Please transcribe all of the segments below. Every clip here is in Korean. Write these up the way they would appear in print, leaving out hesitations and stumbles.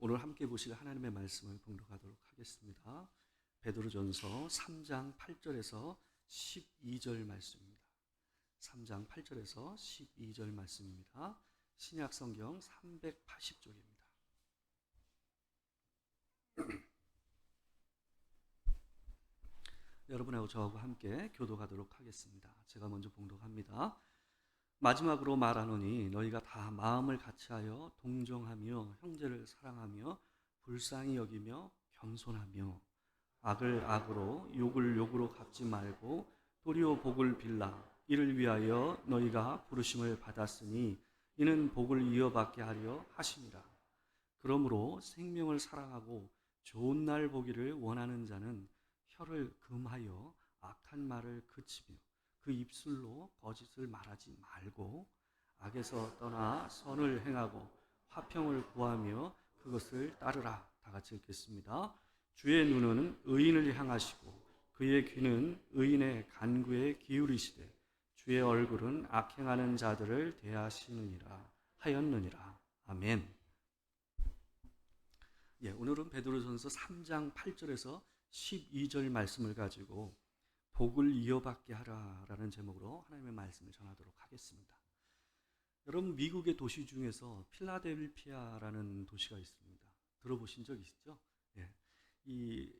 오늘 함께 보실 하나님의 말씀을 봉독하도록 하겠습니다. 베드로전서 3장 8절에서 12절 말씀입니다. 3장 8절에서 12절 말씀입니다. 신약 성경 380쪽입니다. 여러분하고 저하고 함께 교독하도록 하겠습니다. 제가 먼저 봉독합니다. 마지막으로 말하노니 너희가 다 마음을 같이하여 동정하며 형제를 사랑하며 불쌍히 여기며 겸손하며 악을 악으로 욕을 욕으로 갚지 말고 도리어 복을 빌라. 이를 위하여 너희가 부르심을 받았으니 이는 복을 이어받게 하려 하심이라. 그러므로 생명을 사랑하고 좋은 날 보기를 원하는 자는 혀를 금하여 악한 말을 그치며 그 입술로 거짓을 말하지 말고 악에서 떠나 선을 행하고 화평을 구하며 그것을 따르라. 다 같이 읽겠습니다. 주의 눈은 의인을 향하시고 그의 귀는 의인의 간구에 기울이시되 주의 얼굴은 악행하는 자들을 대하시느니라 하였느니라. 아멘. 오늘은 베드로전서 3장 8절에서 12절 말씀을 가지고 복을 이어받게 하라라는 제목으로 하나님의 말씀을 전하도록 하겠습니다. 여러분, 미국의 도시 중에서 필라델피아라는 도시가 있습니다. 들어보신 적 있으시죠? 이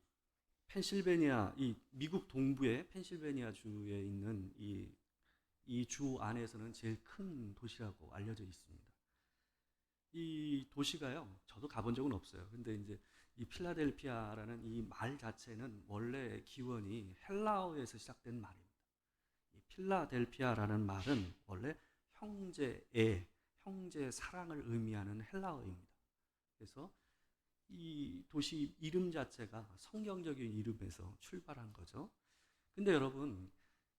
펜실베니아, 이 미국 동부의 펜실베니아 주에 있는 이 주 안에서는 제일 큰 도시라고 알려져 있습니다. 이 도시가요, 저도 가본 적은 없어요. 근데 이제 이 필라델피아라는 이 말 자체는 원래 기원이 헬라어에서 시작된 말입니다. 이 필라델피아라는 말은 원래 형제애, 형제 사랑을 의미하는 헬라어입니다. 그래서 이 도시 이름 자체가 성경적인 이름에서 출발한 거죠. 근데 여러분,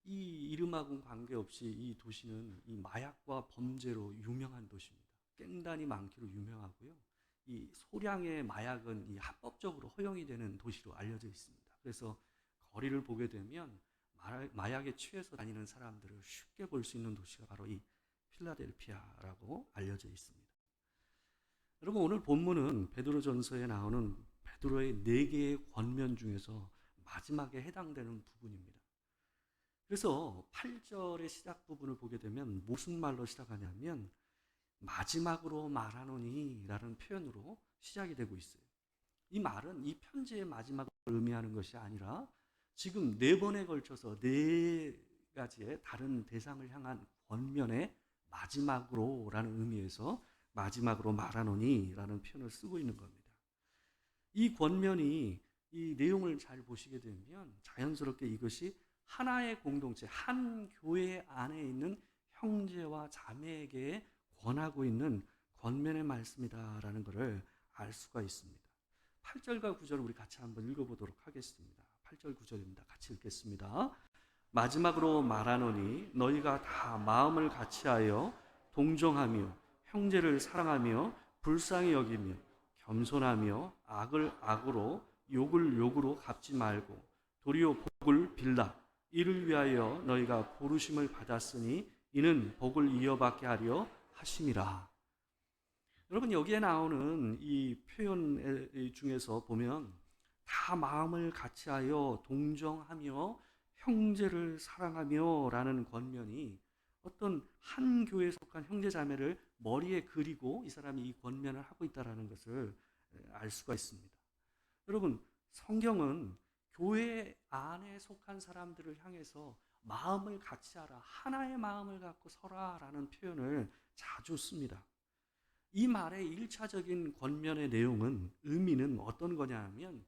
이 이름하고는 관계없이 이 도시는 이 마약과 범죄로 유명한 도시입니다. 깽단이 많기로 유명하고요. 이 소량의 마약은 이 합법적으로 허용이 되는 도시로 알려져 있습니다. 그래서 거리를 보게 되면 마약에 취해서 다니는 사람들을 쉽게 볼 수 있는 도시가 바로 이 필라델피아라고 알려져 있습니다. 여러분, 오늘 본문은 베드로전서에 나오는 베드로의 4개의 권면 중에서 마지막에 해당되는 부분입니다. 그래서 8절의 시작 부분을 보게 되면 무슨 말로 시작하냐면 마지막으로 말하노니 라는 표현으로 시작이 되고 있어요. 이 말은 이 편지의 마지막을 의미하는 것이 아니라 지금 4번에 걸쳐서 4가지의 다른 대상을 향한 권면의 마지막으로 라는 의미에서 마지막으로 말하노니 라는 표현을 쓰고 있는 겁니다. 이 권면이 이 내용을 잘 보시게 되면 자연스럽게 이것이 하나의 공동체, 한 교회 안에 있는 형제와 자매에게 권하고 있는 권면의 말씀이다라는 것을 알 수가 있습니다. 8절과 9절을 우리 같이 한번 읽어보도록 하겠습니다. 8절 9절입니다. 같이 읽겠습니다. 마지막으로 말하노니 너희가 다 마음을 같이하여 동정하며 형제를 사랑하며 불쌍히 여기며 겸손하며 악을 악으로 욕을 욕으로 갚지 말고 도리어 복을 빌라. 이를 위하여 너희가 부르심을 받았으니 이는 복을 이어받게 하려 하심이라. 여러분, 여기에 나오는 이 표현 중에서 보면 다 마음을 같이하여 동정하며 형제를 사랑하며 라는 권면이 어떤 한 교회에 속한 형제자매를 머리에 그리고 이 사람이 이 권면을 하고 있다는 것을 알 수가 있습니다. 여러분, 성경은 교회 안에 속한 사람들을 향해서 마음을 같이 하라, 하나의 마음을 갖고 서라라는 표현을 자주 씁니다. 이 말의 1차적인 권면의 내용은, 의미는 어떤 거냐 하면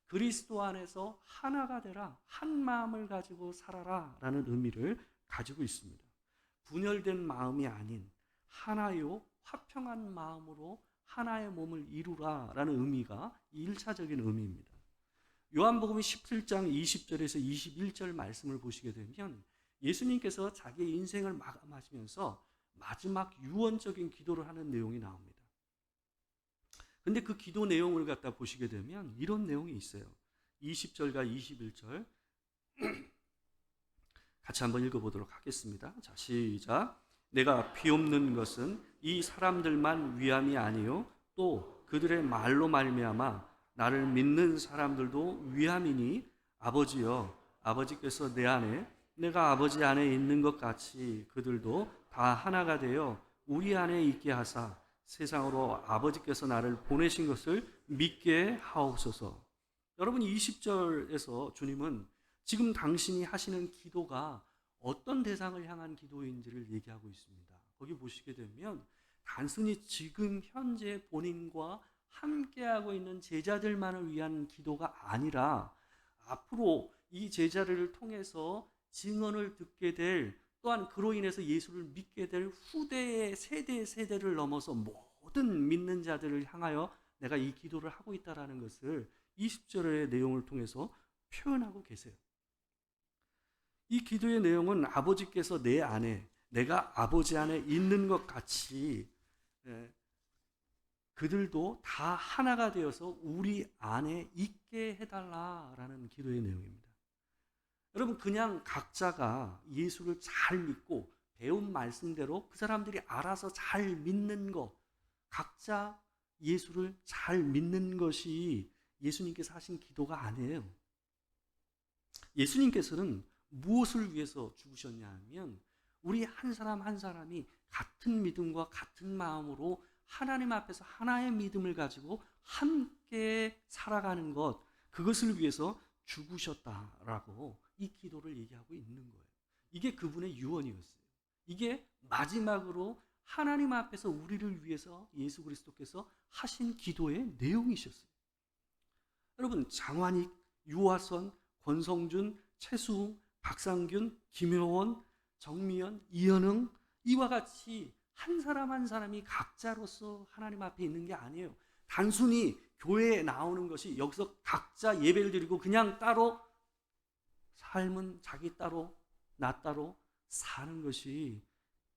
그리스도 안에서 하나가 되라, 한 마음을 가지고 살아라 라는 의미를 가지고 있습니다. 분열된 마음이 아닌 하나요 화평한 마음으로 하나의 몸을 이루라 라는 의미가 1차적인 의미입니다. 요한복음 17장 20절에서 21절 말씀을 보시게 되면 예수님께서 자기의 인생을 마감하시면서 마지막 유언적인 기도를 하는 내용이 나옵니다. 근데 그 기도 내용을 갖다 보시게 되면 이런 내용이 있어요. 20절과 21절 같이 한번 읽어보도록 하겠습니다. 자, 시작. 내가 비옵는 것은 이 사람들만 위함이 아니요 또 그들의 말로 말미암아 나를 믿는 사람들도 위함이니 아버지여, 아버지께서 내 안에 내가 아버지 안에 있는 것 같이 그들도 다 하나가 되어 우리 안에 있게 하사 세상으로 아버지께서 나를 보내신 것을 믿게 하옵소서. 여러분, 20절에서 주님은 지금 당신이 하시는 기도가 어떤 대상을 향한 기도인지를 얘기하고 있습니다. 거기 보시게 되면 단순히 지금 현재 본인과 함께하고 있는 제자들만을 위한 기도가 아니라 앞으로 이 제자들을 통해서 증언을 듣게 될, 또한 그로 인해서 예수를 믿게 될 후대의 세대를 넘어서 모든 믿는 자들을 향하여 내가 이 기도를 하고 있다는 것을 20절의 내용을 통해서 표현하고 계세요. 이 기도의 내용은 아버지께서 내 안에, 내가 아버지 안에 있는 것 같이 그들도 다 하나가 되어서 우리 안에 있게 해달라라는 기도의 내용입니다. 여러분, 그냥 각자가 예수를 잘 믿고 배운 말씀대로 그 사람들이 알아서 잘 믿는 것, 각자 예수를 잘 믿는 것이 예수님께서 하신 기도가 아니에요. 예수님께서는 무엇을 위해서 죽으셨냐 하면 우리 한 사람 한 사람이 같은 믿음과 같은 마음으로 하나님 앞에서 하나의 믿음을 가지고 함께 살아가는 것, 그것을 위해서 죽으셨다라고 이 기도를 얘기하고 있는 거예요. 이게 그분의 유언이었어요. 이게 마지막으로 하나님 앞에서 우리를 위해서 예수 그리스도께서 하신 기도의 내용이셨어요. 여러분, 장환익, 유화선, 권성준, 최수웅, 박상균, 김효원, 정미연, 이현흥, 이와 같이 한 사람 한 사람이 각자로서 하나님 앞에 있는 게 아니에요. 단순히 교회에 나오는 것이 여기서 각자 예배를 드리고 그냥 따로 삶은 자기 따로 나 따로 사는 것이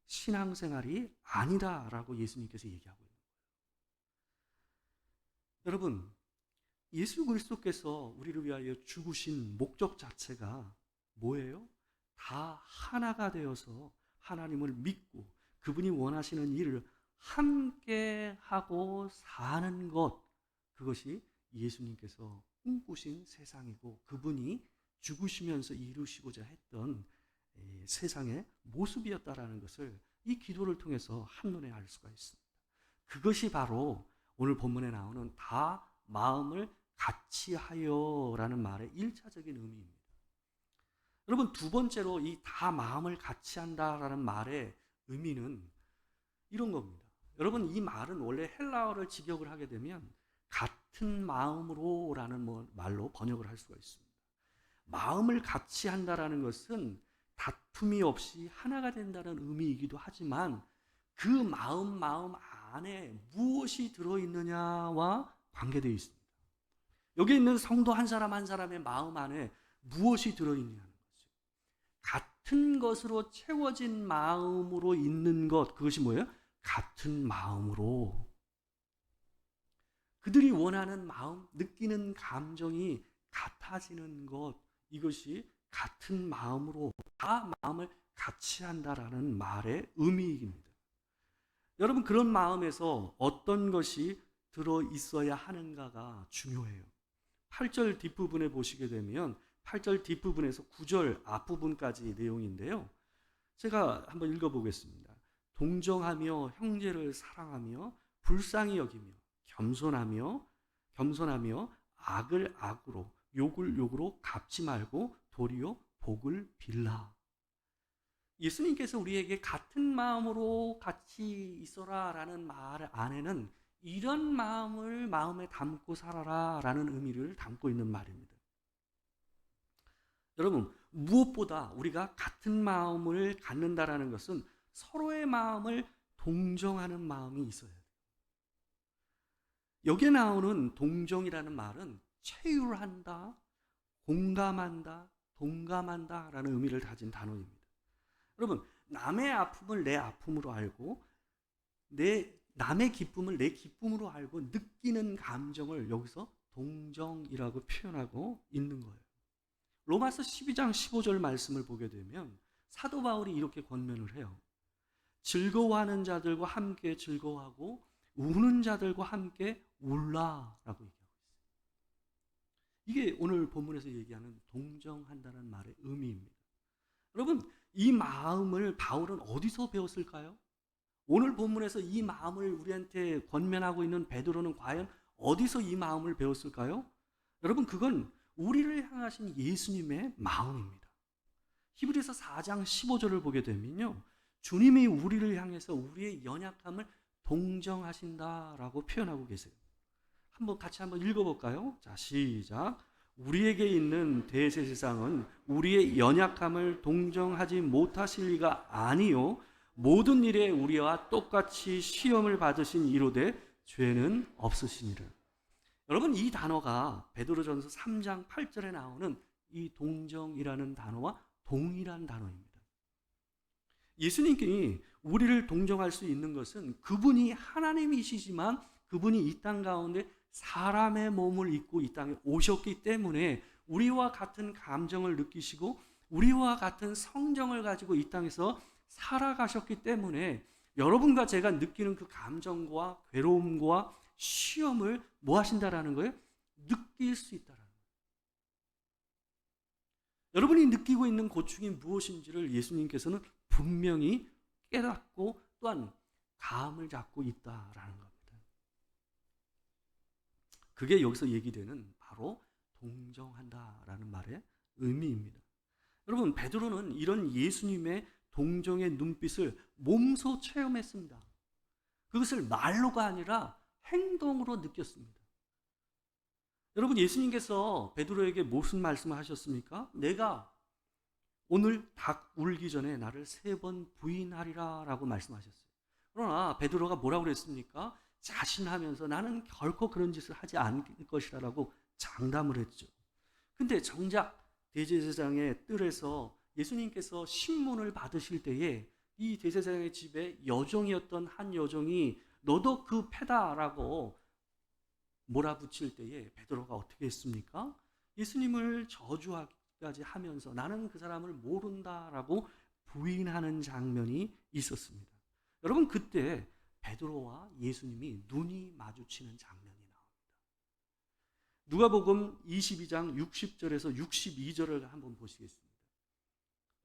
신앙생활이 아니다라고 예수님께서 얘기하고 있는 거예요. 여러분, 예수 그리스도께서 우리를 위하여 죽으신 목적 자체가 뭐예요? 다 하나가 되어서 하나님을 믿고 그분이 원하시는 일을 함께 하고 사는 것, 그것이 예수님께서 꿈꾸신 세상이고 그분이 죽으시면서 이루시고자 했던 세상의 모습이었다라는 것을 이 기도를 통해서 한눈에 알 수가 있습니다. 그것이 바로 오늘 본문에 나오는 다 마음을 같이 하여라는 말의 1차적인 의미입니다. 여러분, 두 번째로 이 다 마음을 같이 한다라는 말의 의미는 이런 겁니다. 여러분, 이 말은 원래 헬라어를 직역을 하게 되면 같은 마음으로라는 말로 번역을 할 수가 있습니다. 마음을 같이 한다라는 것은 다툼이 없이 하나가 된다는 의미이기도 하지만 그 마음 안에 무엇이 들어있느냐와 관계되어 있습니다. 여기 있는 성도 한 사람 한 사람의 마음 안에 무엇이 들어있냐는 거죠. 같은 것으로 채워진 마음으로 있는 것, 그것이 뭐예요? 같은 마음으로. 그들이 원하는 마음, 느끼는 감정이 같아지는 것, 이것이 같은 마음으로 다 마음을 같이 한다라는 말의 의미입니다. 여러분, 그런 마음에서 어떤 것이 들어있어야 하는가가 중요해요. 8절 뒷부분에 보시게 되면 8절 뒷부분에서 9절 앞부분까지 내용인데요. 제가 한번 읽어보겠습니다. 동정하며 형제를 사랑하며 불쌍히 여기며 겸손하며 악을 악으로 욕을 욕으로 갚지 말고 도리어 복을 빌라. 예수님께서 우리에게 같은 마음으로 같이 있어라 라는 말 안에는 이런 마음을 마음에 담고 살아라 라는 의미를 담고 있는 말입니다. 여러분, 무엇보다 우리가 같은 마음을 갖는다라는 것은 서로의 마음을 동정하는 마음이 있어야 돼요. 여기에 나오는 동정이라는 말은 체휼한다, 공감한다, 동감한다 라는 의미를 가진 단어입니다. 여러분, 남의 아픔을 내 아픔으로 알고 남의 기쁨을 내 기쁨으로 알고 느끼는 감정을 여기서 동정이라고 표현하고 있는 거예요. 로마서 12장 15절 말씀을 보게 되면 사도 바울이 이렇게 권면을 해요. 즐거워하는 자들과 함께 즐거워하고 우는 자들과 함께 울라라고 얘기하고 있어요. 이게 오늘 본문에서 얘기하는 동정한다는 말의 의미입니다. 여러분, 이 마음을 바울은 어디서 배웠을까요? 오늘 본문에서 이 마음을 우리한테 권면하고 있는 베드로는 과연 어디서 이 마음을 배웠을까요? 여러분, 그건 우리를 향하신 예수님의 마음입니다. 히브리서 4장 15절을 보게 되면요, 주님이 우리를 향해서 우리의 연약함을 동정하신다라고 표현하고 계세요. 같이 한번 읽어볼까요? 자, 시작. 우리에게 있는 대제사장은 우리의 연약함을 동정하지 못하실 리가 아니요 모든 일에 우리와 똑같이 시험을 받으신 이로되 죄는 없으시니라. 여러분, 이 단어가 베드로전서 3장 8절에 나오는 이 동정이라는 단어와 동일한 단어입니다. 예수님께 우리를 동정할 수 있는 것은 그분이 하나님이시지만 그분이 이 땅 가운데 사람의 몸을 입고 이 땅에 오셨기 때문에 우리와 같은 감정을 느끼시고 우리와 같은 성정을 가지고 이 땅에서 살아가셨기 때문에 여러분과 제가 느끼는 그 감정과 괴로움과 시험을 뭐 하신다라는 거예요? 느낄 수 있다라는 거예요. 여러분이 느끼고 있는 고충이 무엇인지를 예수님께서는 분명히 깨닫고 또한 감을 잡고 있다라는 겁니다. 그게 여기서 얘기되는 바로 동정한다라는 말의 의미입니다. 여러분, 베드로는 이런 예수님의 동정의 눈빛을 몸소 체험했습니다. 그것을 말로가 아니라 행동으로 느꼈습니다. 여러분, 예수님께서 베드로에게 무슨 말씀을 하셨습니까? 내가 오늘 닭 울기 전에 나를 3번 부인하리라 라고 말씀하셨어요. 그러나 베드로가 뭐라고 그랬습니까? 자신하면서 나는 결코 그런 짓을 하지 않을 것이라 라고 장담을 했죠. 근데 정작 대제사장의 뜰에서 예수님께서 신문을 받으실 때에 이 대제사장의 집에 여종이었던 한 여종이 너도 그 패다라고 몰아붙일 때에 베드로가 어떻게 했습니까? 예수님을 저주하기까지 하면서 나는 그 사람을 모른다라고 부인하는 장면이 있었습니다. 여러분, 그때 베드로와 예수님이 눈이 마주치는 장면이 나옵니다. 누가복음 22장 60절에서 62절을 한번 보시겠습니다.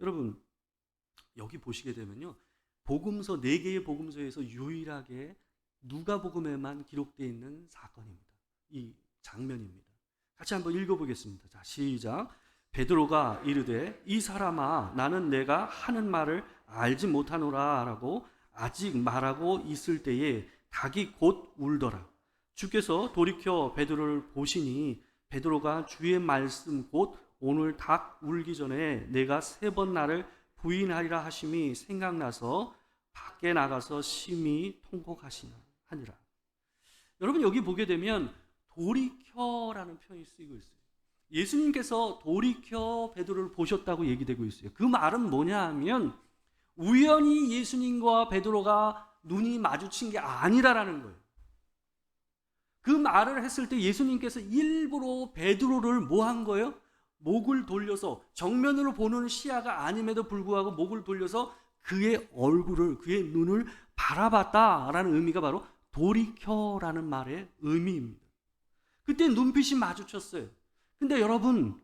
여러분, 여기 보시게 되면요, 복음서 4개의 복음서에서 유일하게 누가복음에만 기록되어 있는 사건입니다. 이 장면입니다. 같이 한번 읽어보겠습니다. 자, 시작. 베드로가 이르되 이 사람아 나는 내가 하는 말을 알지 못하노라 라고 아직 말하고 있을 때에 닭이 곧 울더라. 주께서 돌이켜 베드로를 보시니 베드로가 주의 말씀 곧 오늘 닭 울기 전에 내가 3번 나를 부인하리라 하심이 생각나서 밖에 나가서 심히 통곡하시니라. 여러분, 여기 보게 되면 돌이켜라는 표현이 쓰이고 있어요. 예수님께서 돌이켜 베드로를 보셨다고 얘기되고 있어요. 그 말은 뭐냐 하면 우연히 예수님과 베드로가 눈이 마주친 게 아니라라는 거예요. 그 말을 했을 때 예수님께서 일부러 베드로를 뭐 한 거예요? 목을 돌려서, 정면으로 보는 시야가 아님에도 불구하고 목을 돌려서 그의 얼굴을, 그의 눈을 바라봤다라는 의미가 바로 돌이켜라는 말의 의미입니다. 그때 눈빛이 마주쳤어요. 근데 여러분,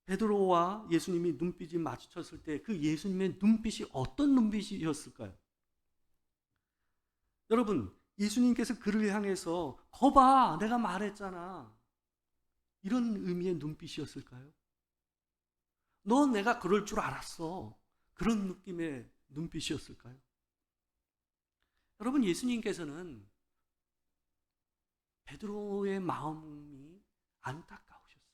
베드로와 예수님이 눈빛이 마주쳤을 때 그 예수님의 눈빛이 어떤 눈빛이었을까요? 여러분, 예수님께서 그를 향해서 거봐, 내가 말했잖아, 이런 의미의 눈빛이었을까요? 너 내가 그럴 줄 알았어, 그런 느낌의 눈빛이었을까요? 여러분, 예수님께서는 베드로의 마음이 안타까우셨어요.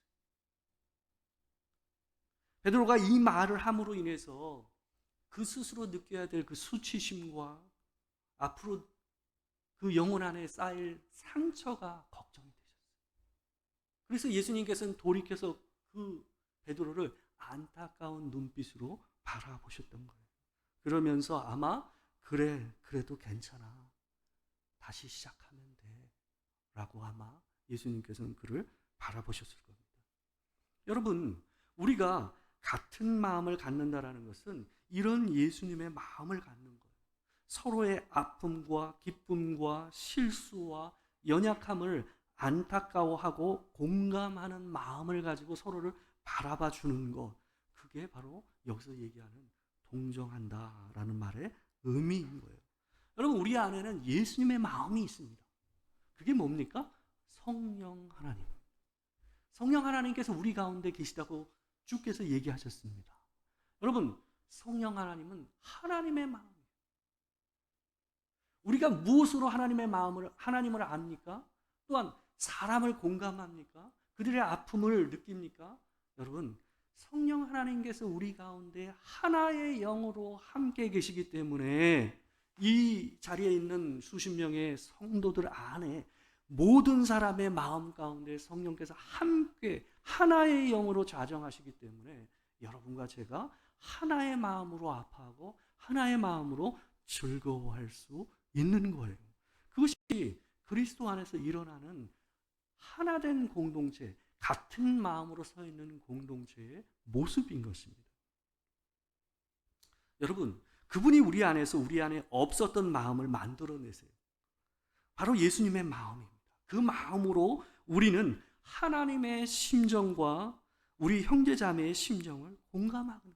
베드로가 이 말을 함으로 인해서 그 스스로 느껴야 될 그 수치심과 앞으로 그 영혼 안에 쌓일 상처가 걱정이 되셨어요. 그래서 예수님께서는 돌이켜서 그 베드로를 안타까운 눈빛으로 바라보셨던 거예요. 그러면서 아마 그래도 괜찮아, 다시 시작하면 돼 라고 아마 예수님께서는 그를 바라보셨을 겁니다. 여러분, 우리가 같은 마음을 갖는다라는 것은 이런 예수님의 마음을 갖는 거예요. 서로의 아픔과 기쁨과 실수와 연약함을 안타까워하고 공감하는 마음을 가지고 서로를 바라봐 주는 것, 그게 바로 여기서 얘기하는 동정한다라는 말의 의미인 거예요. 여러분, 우리 안에는 예수님의 마음이 있습니다. 그게 뭡니까? 성령 하나님. 성령 하나님께서 우리 가운데 계시다고 주께서 얘기하셨습니다. 여러분, 성령 하나님은 하나님의 마음이에요. 우리가 무엇으로 하나님을 압니까? 또한 사람을 공감합니까? 그들의 아픔을 느낍니까? 여러분, 성령 하나님께서 우리 가운데 하나의 영으로 함께 계시기 때문에 이 자리에 있는 수십 명의 성도들 안에 모든 사람의 마음 가운데 성령께서 함께 하나의 영으로 좌정하시기 때문에 여러분과 제가 하나의 마음으로 아파하고 하나의 마음으로 즐거워할 수 있는 거예요. 그것이 그리스도 안에서 일어나는 하나된 공동체, 같은 마음으로 서 있는 공동체의 모습인 것입니다. 여러분, 그분이 우리 안에 없었던 마음을 만들어내세요. 바로 예수님의 마음입니다. 그 마음으로 우리는 하나님의 심정과 우리 형제자매의 심정을 공감하는 거예요.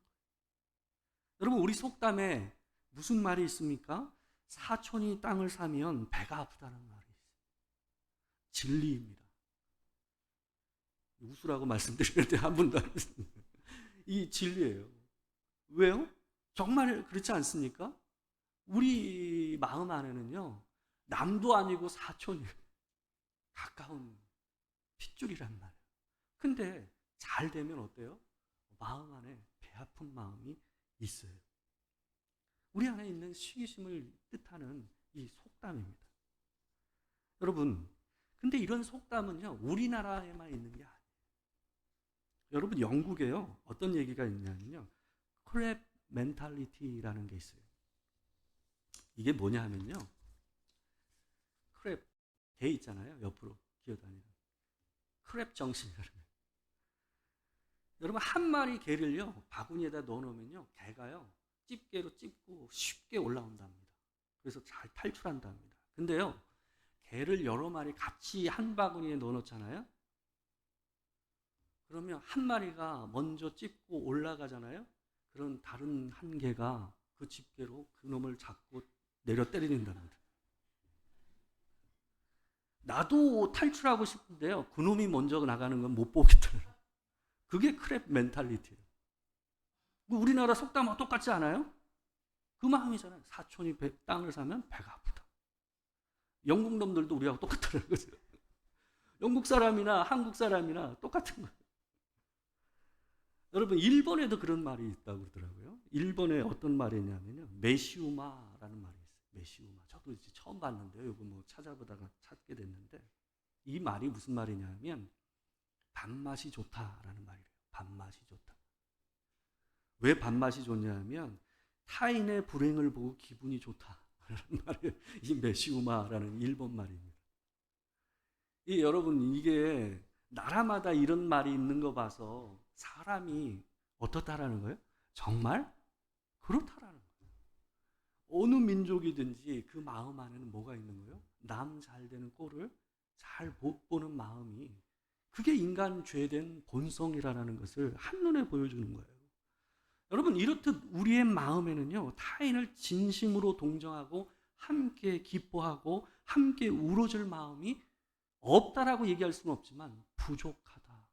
여러분, 우리 속담에 무슨 말이 있습니까? 사촌이 땅을 사면 배가 아프다는 말이 있어요. 진리입니다. 웃으라고 말씀드리는데 한 분도 안 했습니다. 이 진리예요. 왜요? 정말 그렇지 않습니까? 우리 마음 안에는요, 남도 아니고 사촌이 가까운 핏줄이란 말이에요. 근데 잘 되면 어때요? 마음 안에 배 아픈 마음이 있어요. 우리 안에 있는 시기심을 뜻하는 이 속담입니다. 여러분, 근데 이런 속담은요, 우리나라에만 있는 게 아니에요. 여러분, 영국에요, 어떤 얘기가 있냐면요, 크랩 멘탈리티라는 게 있어요. 이게 뭐냐 하면요, 크랩, 개 있잖아요, 옆으로 기어다니는 크랩 정신이라는 거예요. 여러분, 한 마리 개를요 바구니에다 넣어놓으면요, 개가요 집게로 찝고 쉽게 올라온답니다. 그래서 잘 탈출한답니다. 근데요, 개를 여러 마리 같이 한 바구니에 넣어놓잖아요. 그러면 한 마리가 먼저 찝고 올라가잖아요. 그런 다른 한 개가 그 집게로 그 놈을 잡고 내려 때린답니다. 나도 탈출하고 싶은데요, 그 놈이 먼저 나가는 건 못 보겠더라고요. 그게 크랩 멘탈리티예요. 우리나라 속담하고 똑같지 않아요? 그 마음이잖아요. 사촌이 땅을 사면 배가 아프다. 영국 놈들도 우리하고 똑같다는 거죠. 영국 사람이나 한국 사람이나 똑같은 거예요. 여러분, 일본에도 그런 말이 있다고 그러더라고요. 일본에 어떤 말이냐면요, 메시우마라는 말이 있어요. 메시우마. 저도 이제 처음 봤는데요. 이거 뭐 찾아보다가 찾게 됐는데, 이 말이 무슨 말이냐면 밥맛이 좋다라는 말이에요. 밥맛이 좋다. 왜 밥맛이 좋냐면 타인의 불행을 보고 기분이 좋다라는 말이에요. 이 메시우마라는 일본 말입니다. 여러분, 이게 나라마다 이런 말이 있는 거 봐서 사람이 어떻다라는 거예요? 정말 그렇다라는 거예요. 어느 민족이든지 그 마음 안에는 뭐가 있는 거예요? 남 잘 되는 꼴을 잘 못 보는 마음이, 그게 인간 죄된 본성이라는 것을 한눈에 보여주는 거예요. 여러분, 이렇듯 우리의 마음에는요, 타인을 진심으로 동정하고 함께 기뻐하고 함께 울어줄 마음이 없다라고 얘기할 수는 없지만 부족하다,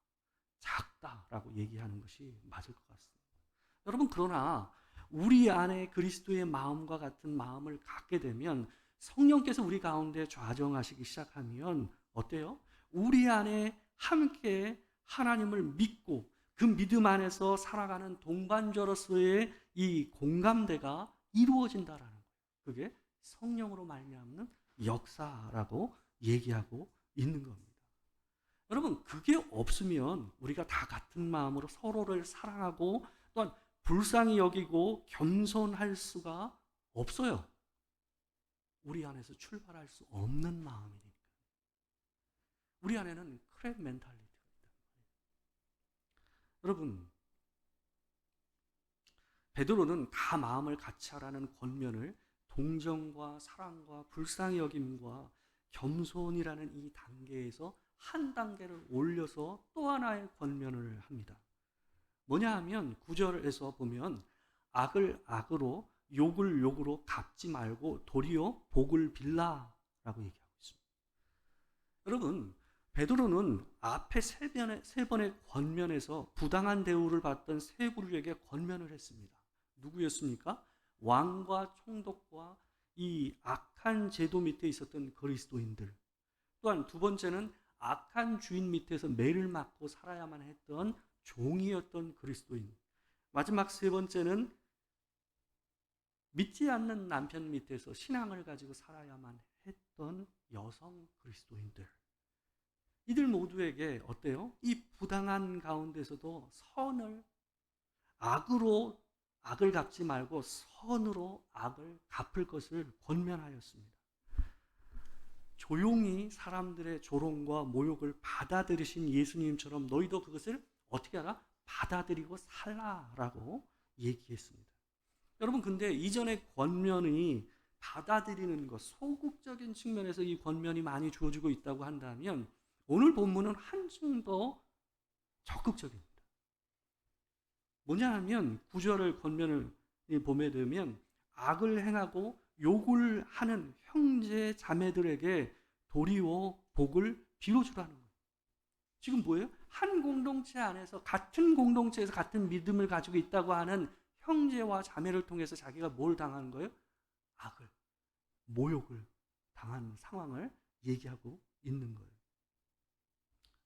작다라고 얘기하는 것이 맞을 것 같습니다. 여러분, 그러나 우리 안에 그리스도의 마음과 같은 마음을 갖게 되면, 성령께서 우리 가운데 좌정하시기 시작하면 어때요? 우리 안에 함께 하나님을 믿고 그 믿음 안에서 살아가는 동반자로서의 이 공감대가 이루어진다라는 거예요. 그게 성령으로 말미암는 역사라고 얘기하고 있는 겁니다. 여러분, 그게 없으면 우리가 다 같은 마음으로 서로를 사랑하고 또한 불쌍히 여기고 겸손할 수가 없어요. 우리 안에서 출발할 수 없는 마음이니까. 우리 안에는 크랩 멘탈리티가 있다. 여러분, 베드로는 다 마음을 같이 하라는 권면을 동정과 사랑과 불쌍히 여김과 겸손이라는 이 단계에서 한 단계를 올려서 또 하나의 권면을 합니다. 뭐냐 하면 9절에서 보면 악을 악으로 욕을 욕으로 갚지 말고 도리어 복을 빌라라고 얘기하고 있습니다. 여러분, 베드로는 앞에 세 번의 권면에서 부당한 대우를 받던 세 부류에게 권면을 했습니다. 누구였습니까? 왕과 총독과 이 악한 제도 밑에 있었던 그리스도인들. 또한 두 번째는 악한 주인 밑에서 매를 맞고 살아야만 했던 종이었던 그리스도인. 마지막 세 번째는 믿지 않는 남편 밑에서 신앙을 가지고 살아야만 했던 여성 그리스도인들. 이들 모두에게 어때요? 이 부당한 가운데서도 선을 악으로 악을 갚지 말고 선으로 악을 갚을 것을 권면하였습니다. 조용히 사람들의 조롱과 모욕을 받아들이신 예수님처럼 너희도 그것을 어떻게 하라? 받아들이고 살라라고 얘기했습니다. 여러분, 근데 이전의 권면이 받아들이는 것, 소극적인 측면에서 이 권면이 많이 주어지고 있다고 한다면 오늘 본문은 한층 더 적극적입니다. 뭐냐 하면 9절을 권면을 보게 되면 악을 행하고 욕을 하는 형제 자매들에게 도리어 복을 빌어주라는 거예요. 지금 뭐예요? 한 공동체 안에서 같은 공동체에서 같은 믿음을 가지고 있다고 하는 형제와 자매를 통해서 자기가 뭘 당하는 거예요? 악을, 모욕을 당하는 상황을 얘기하고 있는 거예요.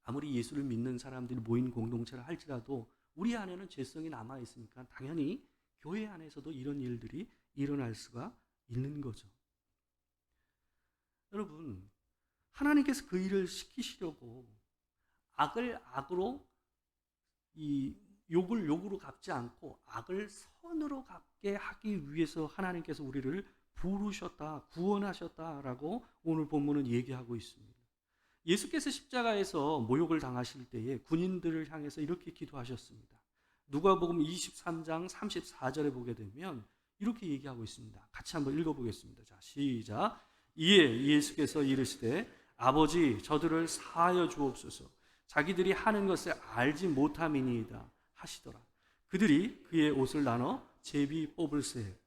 아무리 예수를 믿는 사람들이 모인 공동체를 할지라도 우리 안에는 죄성이 남아있으니까 당연히 교회 안에서도 이런 일들이 일어날 수가 있는 거죠. 여러분, 하나님께서 그 일을 시키시려고 악을 악으로 이 욕을 욕으로 갚지 않고 악을 선으로 갚게 하기 위해서 하나님께서 우리를 부르셨다, 구원하셨다라고 오늘 본문은 얘기하고 있습니다. 예수께서 십자가에서 모욕을 당하실 때에 군인들을 향해서 이렇게 기도하셨습니다. 누가복음 23장 34절에 보게 되면 이렇게 얘기하고 있습니다. 같이 한번 읽어보겠습니다. 자, 시작. 이에 예수께서 이르시되 아버지 저들을 사하여 주옵소서. 자기들이 하는 것을 알지 못함이니이다 하시더라. 그들이 그의 옷을 나눠 제비 뽑을세.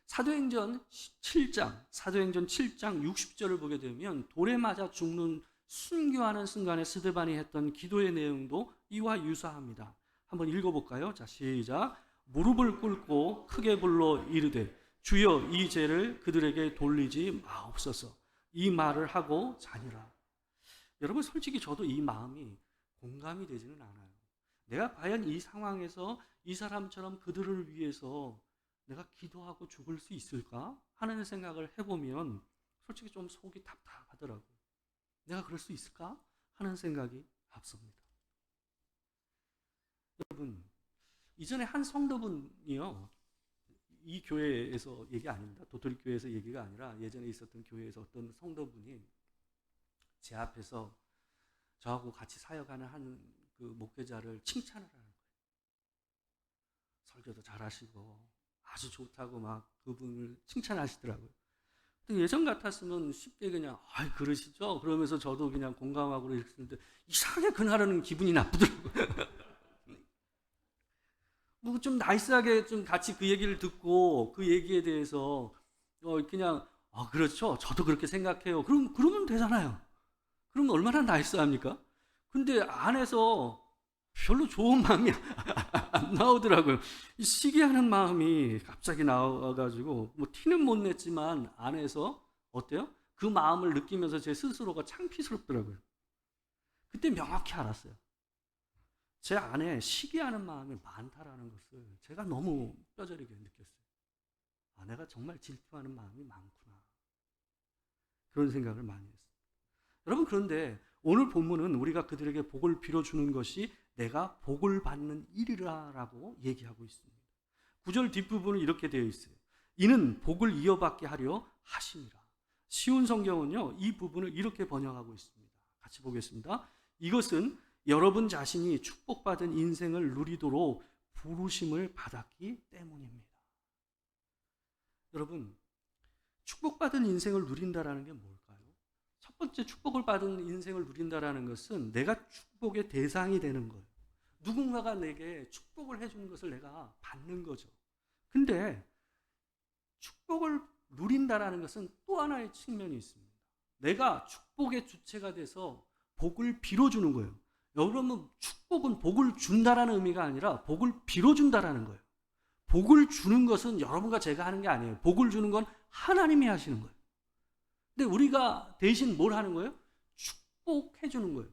사도행전 7장 60절을 보게 되면 돌에 맞아 죽는 순교하는 순간에 스데반이 했던 기도의 내용도 이와 유사합니다. 한번 읽어볼까요? 자, 시작. 무릎을 꿇고 크게 불러 이르되 주여 이 죄를 그들에게 돌리지 마옵소서. 이 말을 하고 자니라. 여러분, 솔직히 저도 이 마음이 공감이 되지는 않아요. 내가 과연 이 상황에서 이 사람처럼 그들을 위해서 내가 기도하고 죽을 수 있을까 하는 생각을 해보면 솔직히 좀 속이 답답하더라고요. 내가 그럴 수 있을까 하는 생각이 앞섭니다. 여러분, 이전에 한 성도분이요, 이 교회에서 얘기 아닙니다. 도토리 교회에서 얘기가 아니라 예전에 있었던 교회에서 어떤 성도분이 제 앞에서 저하고 같이 사역하는 한 그 목회자를 칭찬을 하는 거예요. 설교도 잘하시고 아주 좋다고 막 그분을 칭찬하시더라고요. 근데 예전 같았으면 쉽게 그냥 그러시죠? 그러면서 저도 그냥 공감하고 이랬는데 이상하게 그날은 기분이 나쁘더라고요. 뭐 좀 나이스하게 좀 같이 그 얘기를 듣고 그 얘기에 대해서 그냥 그렇죠. 저도 그렇게 생각해요. 그러면 되잖아요. 그러면 얼마나 나이스합니까? 근데 안에서 별로 좋은 마음이 안 나오더라고요. 시기하는 마음이 갑자기 나와가지고 뭐 티는 못 냈지만 안에서 어때요? 그 마음을 느끼면서 제 스스로가 창피스럽더라고요. 그때 명확히 알았어요. 제 안에 시기하는 마음이 많다라는 것을 제가 너무 뼈저리게 느꼈어요. 내가 정말 질투하는 마음이 많구나. 그런 생각을 많이 했어요. 여러분, 그런데 오늘 본문은 우리가 그들에게 복을 빌어주는 것이 내가 복을 받는 일이라고 얘기하고 있습니다. 9절 뒷부분은 이렇게 되어 있어요. 이는 복을 이어받게 하려 하심이라. 쉬운 성경은요, 이 부분을 이렇게 번역하고 있습니다. 같이 보겠습니다. 이것은 여러분 자신이 축복받은 인생을 누리도록 부르심을 받았기 때문입니다. 여러분, 축복받은 인생을 누린다라는 게 뭘까요? 첫 번째, 축복을 받은 인생을 누린다라는 것은 내가 축복의 대상이 되는 거예요. 누군가가 내게 축복을 해주는 것을 내가 받는 거죠. 근데 축복을 누린다라는 것은 또 하나의 측면이 있습니다. 내가 축복의 주체가 돼서 복을 빌어주는 거예요. 여러분, 축복은 복을 준다라는 의미가 아니라 복을 빌어준다라는 거예요. 복을 주는 것은 여러분과 제가 하는 게 아니에요. 복을 주는 건 하나님이 하시는 거예요. 근데 우리가 대신 뭘 하는 거예요? 축복해 주는 거예요.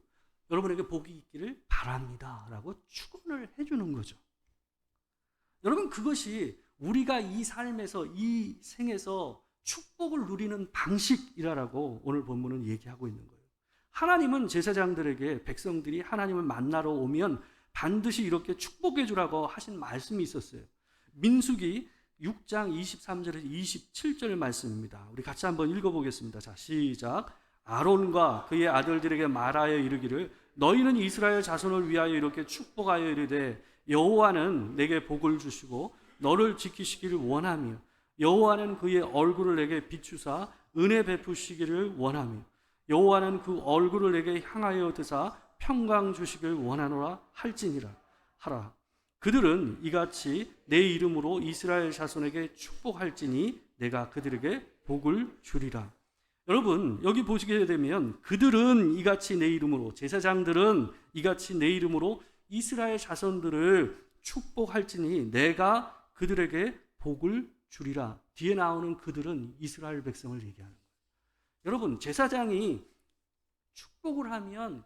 여러분에게 복이 있기를 바랍니다 라고 축원을 해주는 거죠. 여러분, 그것이 우리가 이 삶에서, 이 생에서 축복을 누리는 방식이라고 오늘 본문은 얘기하고 있는 거예요. 하나님은 제사장들에게 백성들이 하나님을 만나러 오면 반드시 이렇게 축복해 주라고 하신 말씀이 있었어요. 민수기 6장 23절에서 27절 말씀입니다. 우리 같이 한번 읽어보겠습니다. 자, 시작. 아론과 그의 아들들에게 말하여 이르기를 너희는 이스라엘 자손을 위하여 이렇게 축복하여 이르되 여호와는 내게 복을 주시고 너를 지키시기를 원하며 여호와는 그의 얼굴을 내게 비추사 은혜 베푸시기를 원하며 여호와는 그 얼굴을 내게 향하여 드사 평강 주시기를 원하노라 할지니라 하라. 그들은 이같이 내 이름으로 이스라엘 자손에게 축복할지니 내가 그들에게 복을 주리라. 여러분, 여기 보시게 되면 그들은 이같이 내 이름으로, 제사장들은 이같이 내 이름으로 이스라엘 자손들을 축복할지니 내가 그들에게 복을 주리라. 뒤에 나오는 그들은 이스라엘 백성을 얘기하는 거예요. 여러분, 제사장이 축복을 하면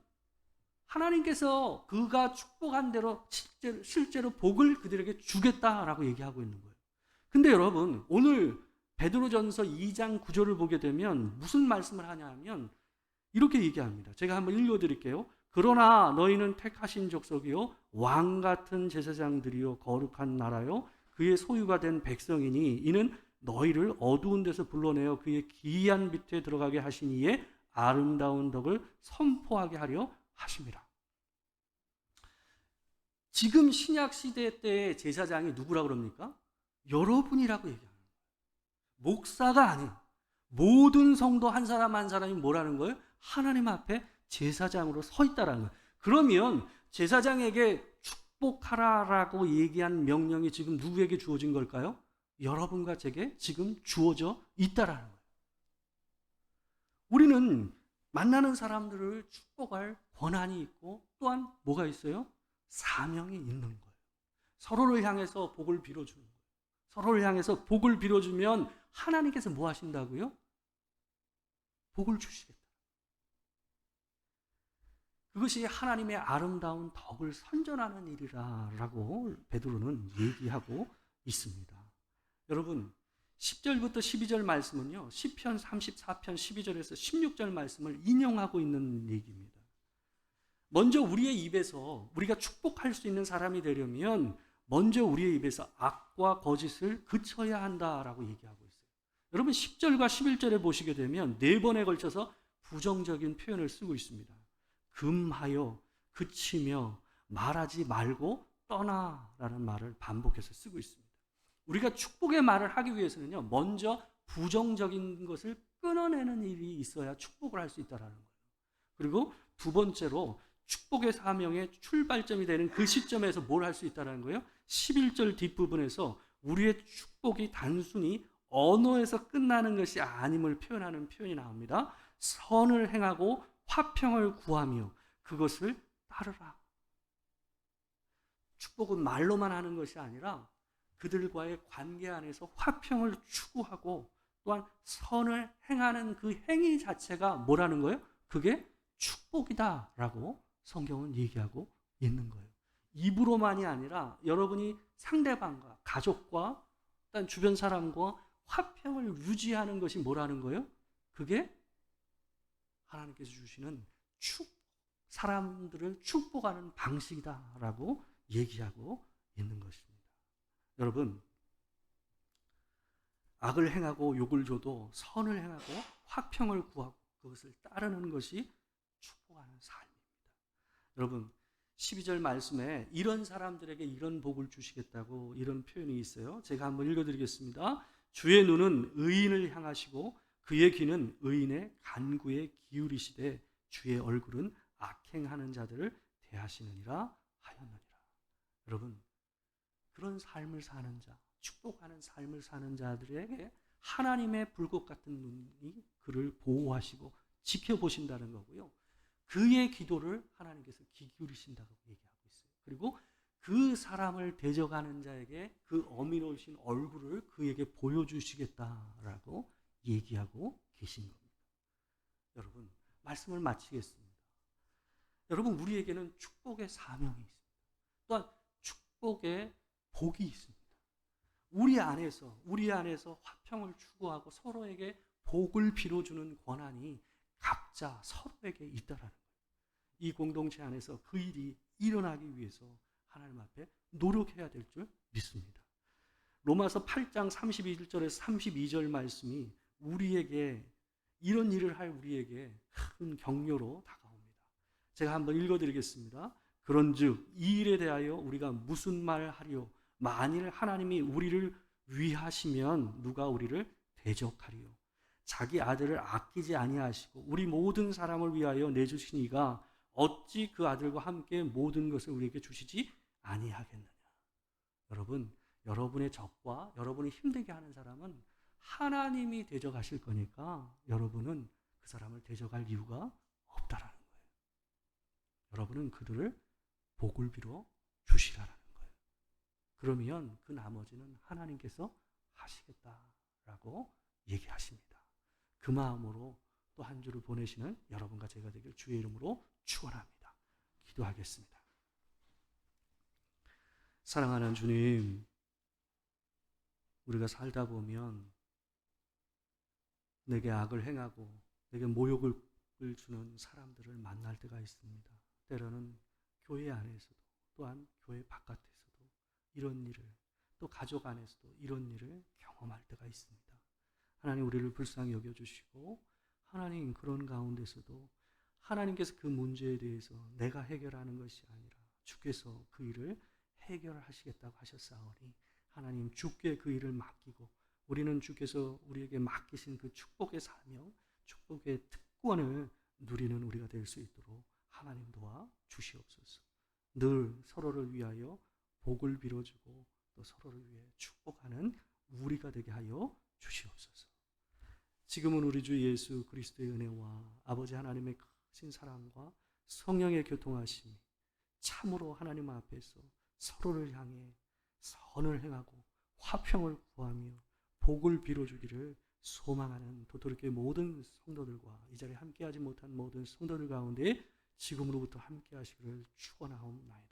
하나님께서 그가 축복한 대로 실제로 복을 그들에게 주겠다라고 얘기하고 있는 거예요. 근데 여러분, 오늘 베드로전서 2장 9절을 보게 되면 무슨 말씀을 하냐면 이렇게 얘기합니다. 제가 한번 읽어드릴게요. 그러나 너희는 택하신 족속이요 왕 같은 제사장들이요 거룩한 나라요 그의 소유가 된 백성이니 이는 너희를 어두운 데서 불러내어 그의 기이한 빛에 들어가게 하신 이의 아름다운 덕을 선포하게 하려 하심이라. 지금 신약 시대 때의 제사장이 누구라고 그럽니까? 여러분이라고 얘기합니다. 목사가 아닌 모든 성도 한 사람 한 사람이 뭐라는 거예요? 하나님 앞에 제사장으로 서 있다라는 거예요. 그러면 제사장에게 축복하라라고 얘기한 명령이 지금 누구에게 주어진 걸까요? 여러분과 제게 지금 주어져 있다라는 거예요. 우리는 만나는 사람들을 축복할 권한이 있고 또한 뭐가 있어요? 사명이 있는 거예요. 서로를 향해서 복을 빌어주는 거예요. 서로를 향해서 복을 빌어주면 하나님께서 뭐 하신다고요? 복을 주시겠다. 그것이 하나님의 아름다운 덕을 선전하는 일이라고 베드로는 얘기하고 있습니다. 여러분, 10절부터 12절 말씀은요, 시편 34편 12절에서 16절 말씀을 인용하고 있는 얘기입니다. 먼저 우리의 입에서 우리가 축복할 수 있는 사람이 되려면 먼저 우리의 입에서 악과 거짓을 그쳐야 한다라고 얘기하고 있어요. 여러분, 10절과 11절에 보시게 되면 4번에 걸쳐서 부정적인 표현을 쓰고 있습니다. 금하여, 그치며, 말하지 말고 떠나라는 말을 반복해서 쓰고 있습니다. 우리가 축복의 말을 하기 위해서는요, 먼저 부정적인 것을 끊어내는 일이 있어야 축복을 할 수 있다는 거예요. 그리고 두 번째로 축복의 사명의 출발점이 되는 그 시점에서 뭘 할 수 있다는 거예요? 11절 뒷부분에서 우리의 축복이 단순히 언어에서 끝나는 것이 아님을 표현하는 표현이 나옵니다. 선을 행하고 화평을 구하며 그것을 따르라. 축복은 말로만 하는 것이 아니라 그들과의 관계 안에서 화평을 추구하고 또한 선을 행하는 그 행위 자체가 뭐라는 거예요? 그게 축복이다라고 성경은 얘기하고 있는 거예요. 입으로만이 아니라 여러분이 상대방과 가족과 일단 주변 사람과 화평을 유지하는 것이 뭐라는 거예요? 그게 하나님께서 주시는 사람들을 축복하는 방식이다라고 얘기하고 있는 것입니다. 여러분, 악을 행하고 욕을 줘도 선을 행하고 화평을 구하고 그것을 따르는 것이 축복하는 삶입니다. 여러분, 12절 말씀에 이런 사람들에게 이런 복을 주시겠다고 이런 표현이 있어요. 제가 한번 읽어드리겠습니다. 주의 눈은 의인을 향하시고 그의 귀는 의인의 간구에 기울이시되 주의 얼굴은 악행하는 자들을 대하시느니라 하였느니라. 여러분, 그런 삶을 사는 자, 축복하는 삶을 사는 자들에게 하나님의 불꽃 같은 눈이 그를 보호하시고 지켜보신다는 거고요. 그의 기도를 하나님께서 귀 기울이신다고 얘기하고 있어요. 그리고 그 사람을 대적하는 자에게 그 어미로우신 얼굴을 그에게 보여주시겠다라고 얘기하고 계신 겁니다. 여러분, 말씀을 마치겠습니다. 여러분, 우리에게는 축복의 사명이 있습니다. 또한 축복의 복이 있습니다. 우리 안에서 화평을 추구하고 서로에게 복을 빌어주는 권한이 각자 서로에게 있다라는 거예요. 이 공동체 안에서 그 일이 일어나기 위해서 하나님 앞에 노력해야 될 줄 믿습니다. 로마서 8장 31절에서 32절 말씀이 우리에게 이런 일을 할 우리에게 큰 격려로 다가옵니다. 제가 한번 읽어드리겠습니다. 그런즉 이 일에 대하여 우리가 무슨 말 하리요? 만일 하나님이 우리를 위하시면 누가 우리를 대적하리요? 자기 아들을 아끼지 아니하시고 우리 모든 사람을 위하여 내주신 이가 어찌 그 아들과 함께 모든 것을 우리에게 주시지 아니하겠느냐. 여러분, 여러분의 적과 여러분이 힘들게 하는 사람은 하나님이 대적하실 거니까 여러분은 그 사람을 대적할 이유가 없다라는 거예요. 여러분은 그들을 복을 빌어 주시라는 거예요. 그러면 그 나머지는 하나님께서 하시겠다라고 얘기하십니다. 그 마음으로 또 한 주를 보내시는 여러분과 제가 되길 주의 이름으로 축원합니다. 기도하겠습니다. 사랑하는 주님, 우리가 살다 보면 내게 악을 행하고 내게 모욕을 주는 사람들을 만날 때가 있습니다. 때로는 교회 안에서도 또한 교회 바깥에서도 이런 일을, 또 가족 안에서도 이런 일을 경험할 때가 있습니다. 하나님, 우리를 불쌍히 여겨주시고 하나님, 그런 가운데서도 하나님께서 그 문제에 대해서 내가 해결하는 것이 아니라 주께서 그 일을 해결하시겠다고 하셨사오니 하나님, 주께 그 일을 맡기고 우리는 주께서 우리에게 맡기신 그 축복의 사명, 축복의 특권을 누리는 우리가 될 수 있도록 하나님 도와 주시옵소서. 늘 서로를 위하여 복을 빌어주고 또 서로를 위해 축복하는 우리가 되게 하여 주시옵소서. 지금은 우리 주 예수 그리스도의 은혜와 아버지 하나님의 크신 사랑과 성령의 교통하심이 참으로 하나님 앞에서 서로를 향해 선을 행하고 화평을 구하며 복을 빌어주기를 소망하는 도토리교회 모든 성도들과 이 자리에 함께하지 못한 모든 성도들 가운데 지금으로부터 함께하시기를 축원하옵나이다.